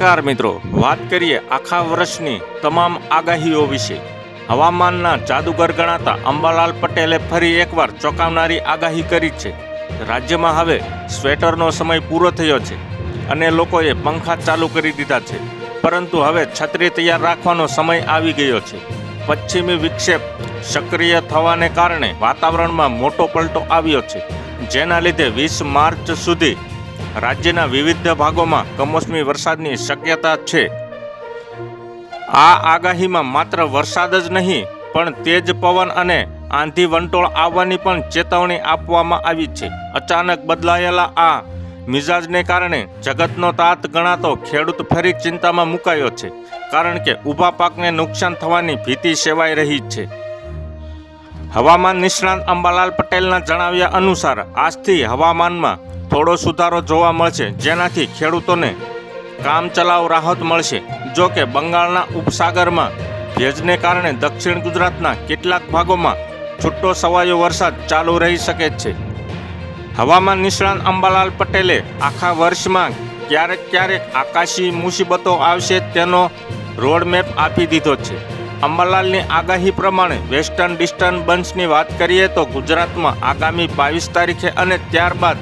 નમસ્કાર મિત્રો, વાત કરીએ આખા વર્ષની તમામ આગાહીઓ વિશે। હવામાનના જાદુગર ગણાતા અંબાલાલ પટેલે ફરી એકવાર ચોંકાવનારી આગાહી કરી છે। રાજ્યમાં હવે સ્વેટરનો સમય પૂરો થયો છે અને લોકોએ પંખા ચાલુ કરી દીધા છે, પરંતુ હવે છત્રી તૈયાર રાખવાનો સમય આવી ગયો છે। પશ્ચિમી વિક્ષેપ સક્રિય થવાને કારણે વાતાવરણમાં મોટો પલટો આવ્યો છે, જેના લીધે 20 માર્ચ સુધી રાજ્યના વિવિધ ભાગોમાં કમોસમી વરસાદની શક્યતા છે। આ આગાહીમાં માત્ર વરસાદ જ નહીં પણ તેજ પવન અને આંધી વંટોળ આવવાની પણ ચેતવણી આપવામાં આવી છે। અચાનક બદલાયેલા આ મિજાજને કારણે જગતનો તાત ગણાતો ખેડૂત ફરી ચિંતામાં મુકાયો છે, કારણ કે ઊભા પાકને નુકસાન થવાની ભીતિ સેવાઈ રહી છે। હવામાન નિષ્ણાત અંબાલાલ પટેલના જણાવ્યા અનુસાર આજથી હવામાનમાં થોડો સુધારો જોવા મળશે, જેનાથી ખેડૂતોને કામચલાઉ રાહત મળશે। જો કે બંગાળના ઉપસાગરમાં ભેજને કારણે દક્ષિણ ગુજરાતના કેટલાક ભાગોમાં છૂટો છવાયો વરસાદ ચાલુ રહી શકે છે। હવામાન નિષ્ણાત અંબાલાલ પટેલે આખા વર્ષમાં ક્યારેક આકાશી મુસીબતો આવશે તેનો રોડમેપ આપી દીધો છે। અંબાલાલની આગાહી પ્રમાણે વેસ્ટર્ન ડિસ્ટર્બન્સની વાત કરીએ તો ગુજરાતમાં આગામી 22 તારીખે અને ત્યારબાદ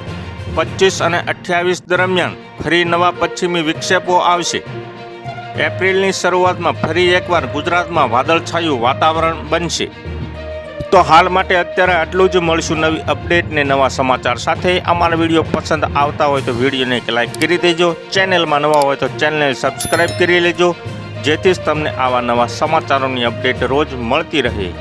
25 અને 28 દરમિયાન ફરી નવા પશ્ચિમી વિક્ષેપો આવશે। એપ્રિલની શરૂઆતમાં ફરી એકવાર ગુજરાતમાં વાદળછાયું વાતાવરણ બનશે। તો હાલ માટે અત્યારે આટલું જ। મળશું નવી અપડેટ ને નવા સમાચાર સાથે। અમારા વિડીયો પસંદ આવતા હોય તો વિડીયોને એક લાઈક કરી દેજો, ચેનલમાં નવા હોય તો ચેનલને સબસ્ક્રાઈબ કરી લેજો, જેથી જ તમને આવા નવા સમાચારોની અપડેટ રોજ મળતી રહે।